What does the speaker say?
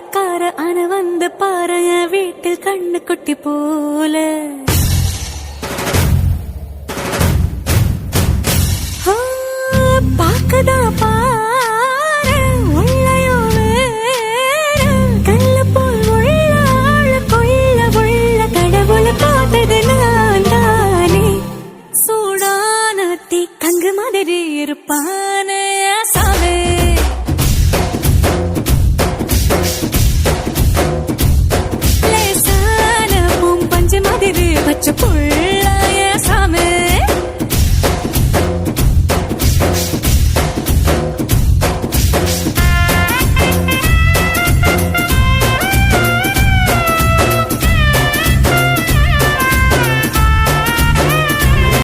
பணக்கார ஆன வந்து பாரு என் வீட்டில் கண்ணு குட்டி போல பாக்கதா பாரு உள்ளயோ கல்லு போல் உள்ள கொள்ள உள்ள கடவுள பார்த்தது நான் தானே சூடான தீ கங்கு மாதிரி இருப்பா